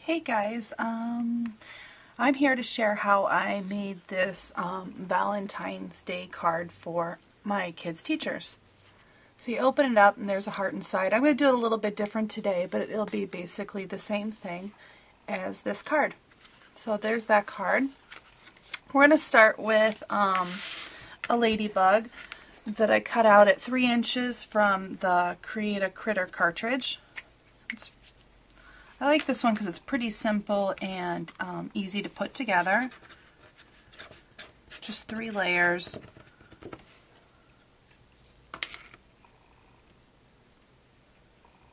Hey guys, I'm here to share how I made this Valentine's Day card for my kids' teachers. So you open it up and there's a heart inside. I'm going to do it a little bit different today, but it'll be basically the same thing as this card. So there's that card. We're going to start with a ladybug that I cut out at 3 inches from the Create a Critter cartridge. I like this one because it's pretty simple and easy to put together. Just 3 layers.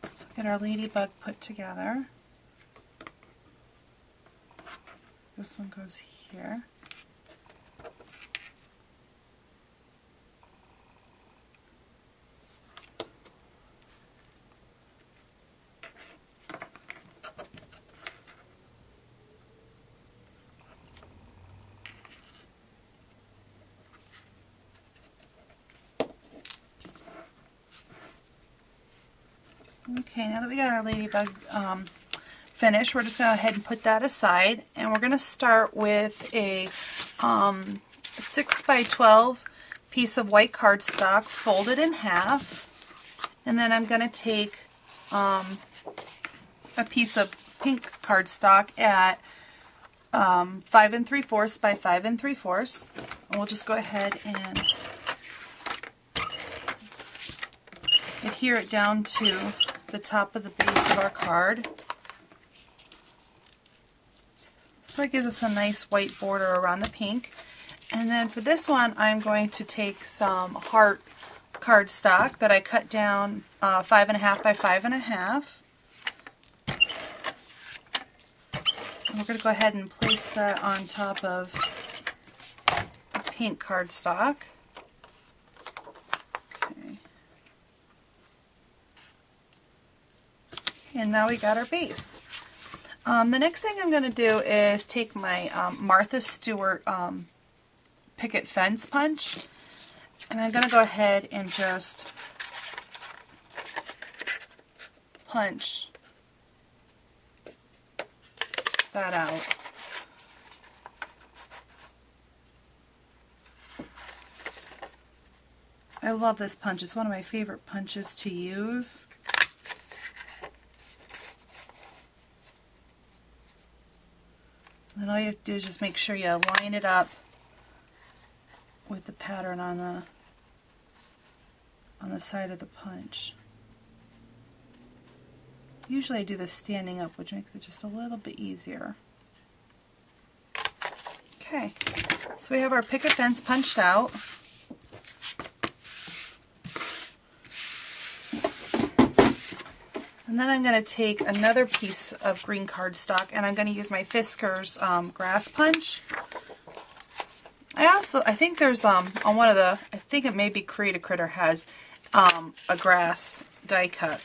So get our ladybug put together. This one goes here. Okay, now that we got our ladybug finished, we're just going to go ahead and put that aside, and we're going to start with a 6 by 12 piece of white cardstock, folded in half, and then I'm going to take a piece of pink cardstock at 5 3/4 by 5 3/4, and we'll just go ahead and adhere it down to the top of the base of our card. So that gives us a nice white border around the pink. And then for this one, I'm going to take some heart cardstock that I cut down 5 1/2 by 5 1/2. And we're going to go ahead and place that on top of the pink cardstock. And now we got our base. The next thing I'm going to do is take my Martha Stewart picket fence punch, and I'm going to go ahead and just punch that out. I love this punch. It's one of my favorite punches to use. Then all you have to do is just make sure you line it up with the pattern on the side of the punch. Usually I do this standing up, which makes it just a little bit easier. Okay, so we have our picket fence punched out. And then I'm going to take another piece of green cardstock, and I'm going to use my Fiskars grass punch. I think there's on one of the, I think it may be Create a Critter has a grass die cut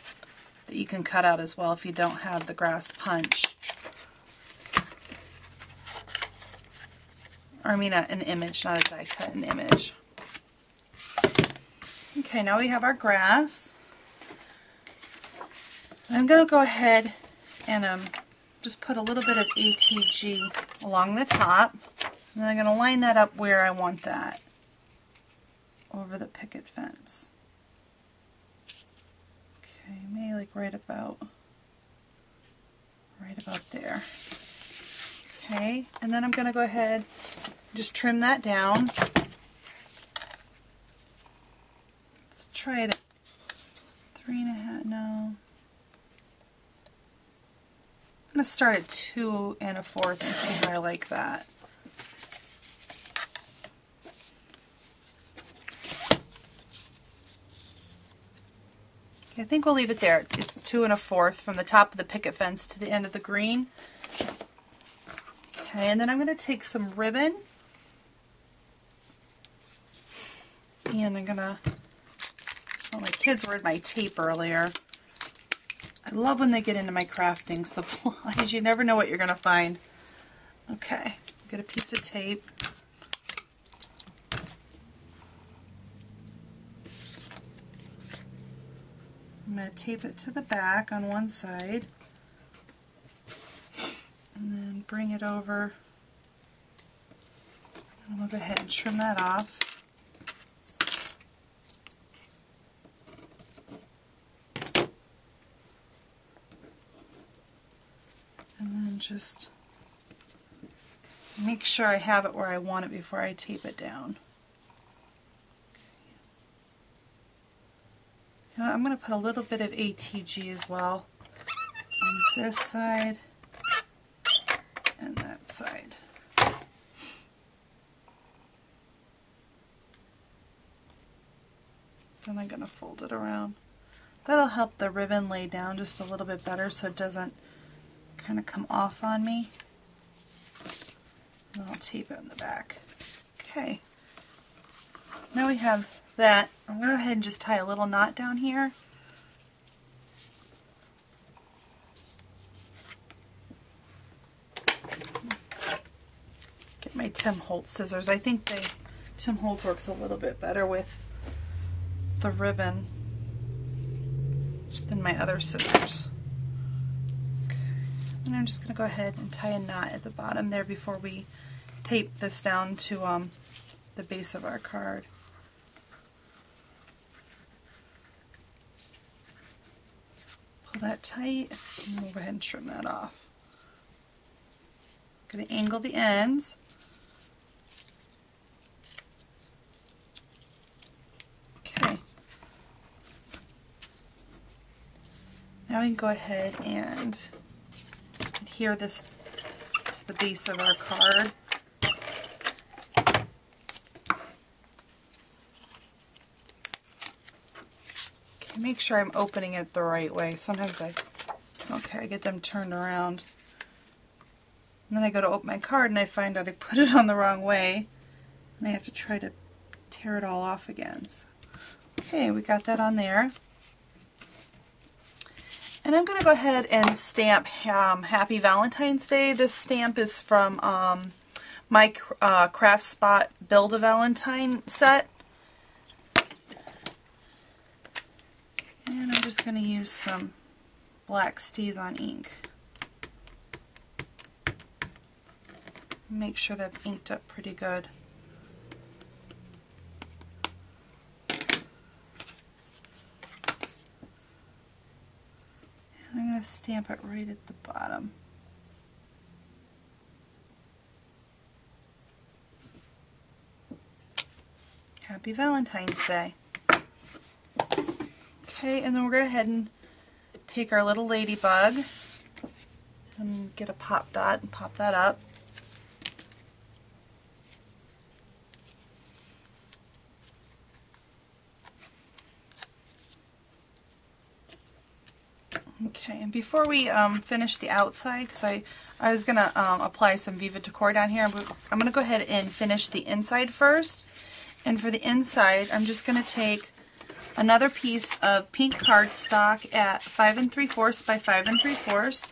that you can cut out as well if you don't have the grass punch. Or I mean an image, not a die cut, an image. Okay, now we have our grass. I'm going to go ahead and just put a little bit of ATG along the top, and then I'm going to line that up where I want that over the picket fence. Okay, maybe like right about there. Okay, and then I'm going to go ahead and just trim that down. Let's try it at 3 1/2, no. I'm going to start at 2 1/4 and see how I like that. Okay, I think we'll leave it there. It's 2 1/4 from the top of the picket fence to the end of the green. Okay, and then I'm going to take some ribbon, and I'm going to, oh, my kids were in my tape earlier. I love when they get into my crafting supplies. You never know what you're going to find. Okay, get a piece of tape. I'm going to tape it to the back on one side. bring it over. I'm going to go ahead and trim that off. And then just make sure I have it where I want it before I tape it down. You know, I'm going to put a little bit of ATG as well on this side and that side. Then I'm going to fold it around. That'll help the ribbon lay down just a little bit better so it doesn't kind of come off on me. And I'll tape it in the back. Okay. Now we have that. I'm going to go ahead and just tie a little knot down here. Get my Tim Holtz scissors. I think Tim Holtz works a little bit better with the ribbon than my other scissors. Okay. And I'm just going to go ahead and tie a knot at the bottom there before we tape this down to the base of our card. Pull that tight, and we'll go ahead and trim that off. I'm going to angle the ends. Okay. Now we can go ahead and adhere this to the base of our card. Make sure I'm opening it the right way. Sometimes I get them turned around. And then I go to open my card and I find out I put it on the wrong way. And I have to try to tear it all off again. So, okay, we got that on there. And I'm going to go ahead and stamp Happy Valentine's Day. This stamp is from my Craft Spot Build-A-Valentine set. And I'm just going to use some black StazOn ink. Make sure that's inked up pretty good. And I'm going to stamp it right at the bottom. Happy Valentine's Day. Okay, and then we're going to go ahead and take our little ladybug and get a pop dot and pop that up. Okay, and before we finish the outside, because I was going to apply some Viva Decor down here, I'm going to go ahead and finish the inside first. And for the inside, I'm just going to take another piece of pink cardstock at 5 3/4 by 5 3/4.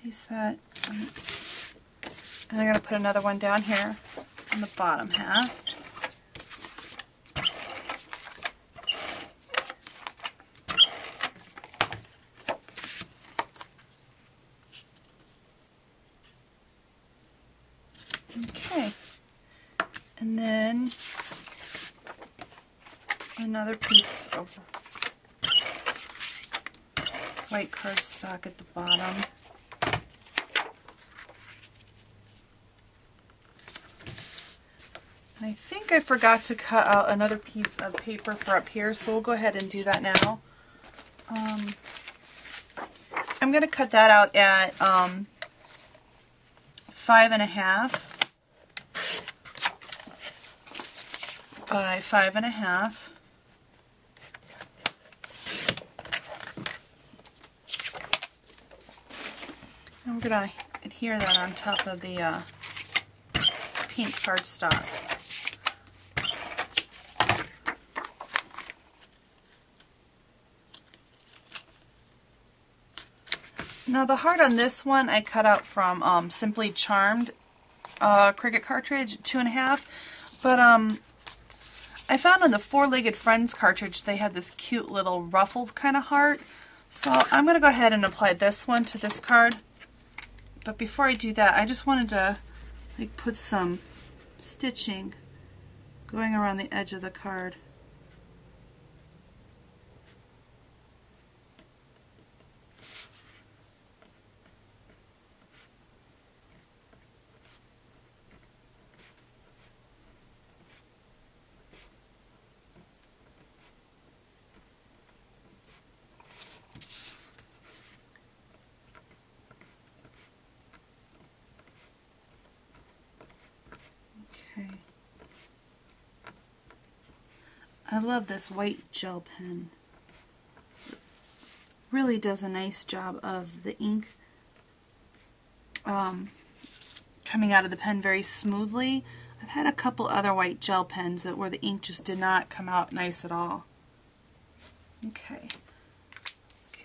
Place that, and I'm going to put another one down here on the bottom half. Okay, and then another piece of white cardstock at the bottom. And I think I forgot to cut out another piece of paper for up here, so we'll go ahead and do that now. I'm going to cut that out at 5 1/2 by 5 1/2. And we're going to adhere that on top of the pink cardstock. Now the heart on this one I cut out from Simply Charmed Cricut cartridge 2.5, but I found on the Four-Legged Friends cartridge they had this cute little ruffled kind of heart. So I'm going to go ahead and apply this one to this card. But before I do that, I just wanted to like put some stitching going around the edge of the card. Okay. I love this white gel pen. It really does a nice job of the ink coming out of the pen very smoothly. I've had a couple other white gel pens where the ink just did not come out nice at all. Okay,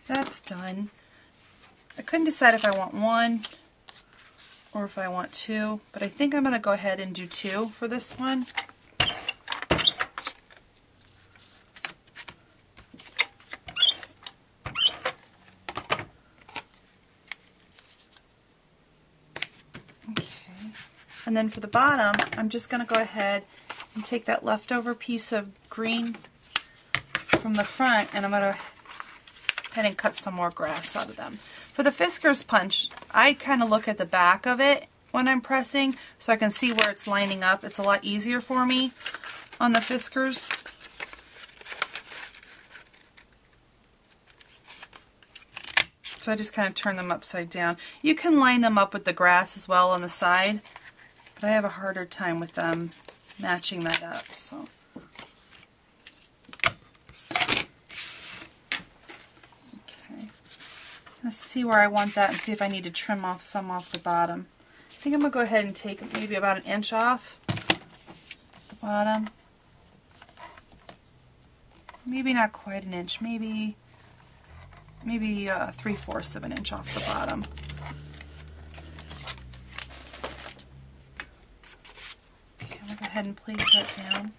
that's done. I couldn't decide if I want one or if I want two, but I think I'm going to go ahead and do two for this one. And then for the bottom, I'm just going to go ahead and take that leftover piece of green from the front, and I'm going to go ahead and cut some more grass out of them. For the Fiskars punch, I kind of look at the back of it when I'm pressing so I can see where it's lining up. It's a lot easier for me on the Fiskars. So I just kind of turn them upside down. You can line them up with the grass as well on the side, but I have a harder time with them matching that up. So okay, let's see where I want that and see if I need to trim off some off the bottom. I think I'm going to go ahead and take maybe about an inch off the bottom. Maybe not quite an inch, maybe 3/4 of an inch off the bottom. Okay, I'm going to go ahead and place that down.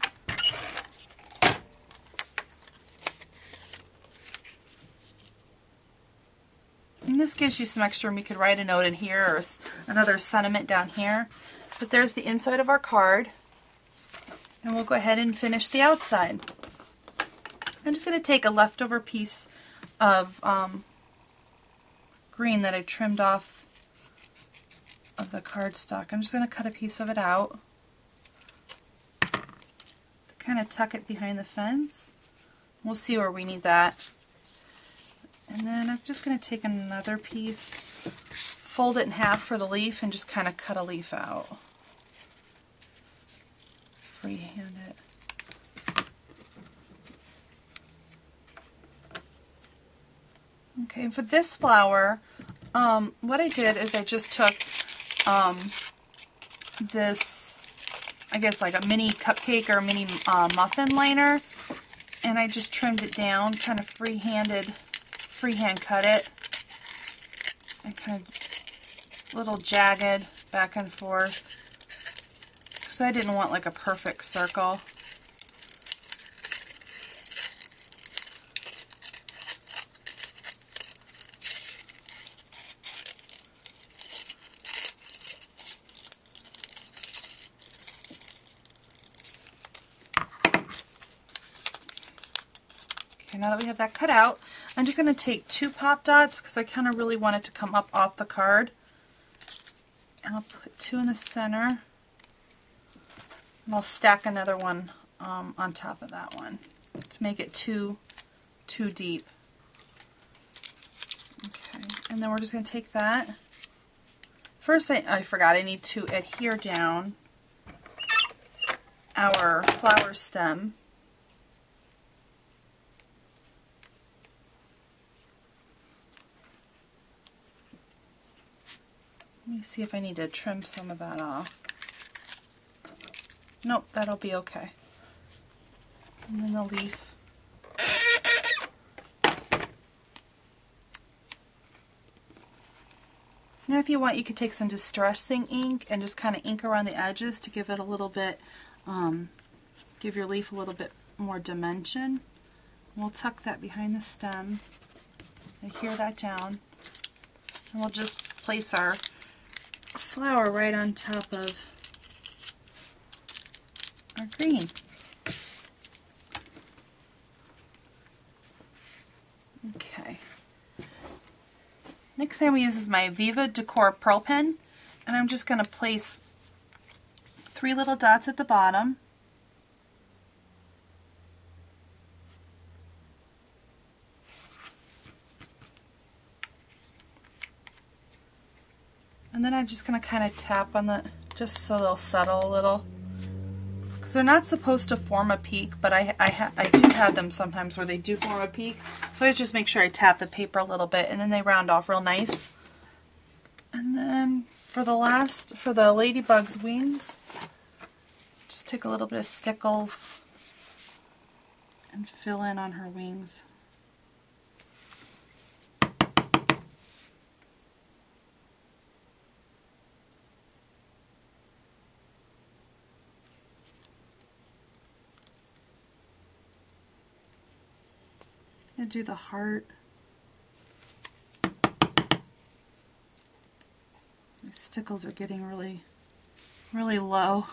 And this gives you some extra room. You could write a note in here or another sentiment down here. But there's the inside of our card. And we'll go ahead and finish the outside. I'm just going to take a leftover piece of green that I trimmed off of the cardstock. I'm just going to cut a piece of it out. Kind of tuck it behind the fence. We'll see where we need that. And then I'm just going to take another piece, fold it in half for the leaf, and just kind of cut a leaf out. Freehand it. Okay, for this flower, what I did is I just took this, I guess like a mini cupcake or a mini muffin liner, and I just trimmed it down, kind of freehand cut it, and kind of little jagged back and forth, because I didn't want like a perfect circle. Okay, now that we have that cut out, I'm just going to take 2 pop dots because I kind of really want it to come up off the card. And I'll put 2 in the center. And I'll stack another one on top of that one to make it too deep. Okay, and then we're just going to take that. First, I forgot, I need to adhere down our flower stem. Let me see if I need to trim some of that off. Nope, that'll be okay. And then the leaf. Now if you want, you could take some distressing ink and just kind of ink around the edges to give it a little bit give your leaf a little bit more dimension. We'll tuck that behind the stem, adhere that down, and we'll just place our flower right on top of our green. Okay. Next thing we use is my Viva Decor Pearl Pen, and I'm just going to place 3 little dots at the bottom. And then I'm just going to kind of tap on the, just so they'll settle a little. Because they're not supposed to form a peak, but I do have them sometimes where they do form a peak. So I just make sure I tap the paper a little bit, and then they round off real nice. And then for the ladybug's wings, just take a little bit of stickles and fill in on her wings. And do the heart. My stickles are getting really, really low.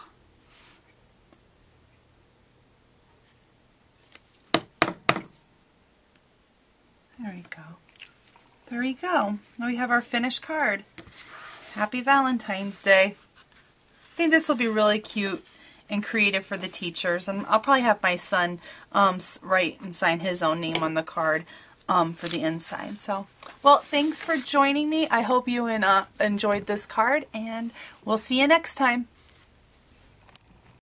There we go. There we go. Now we have our finished card. Happy Valentine's Day. I think this will be really cute and creative for the teachers, and I'll probably have my son write and sign his own name on the card for the inside. So, well, thanks for joining me. I hope you enjoyed this card, and we'll see you next time.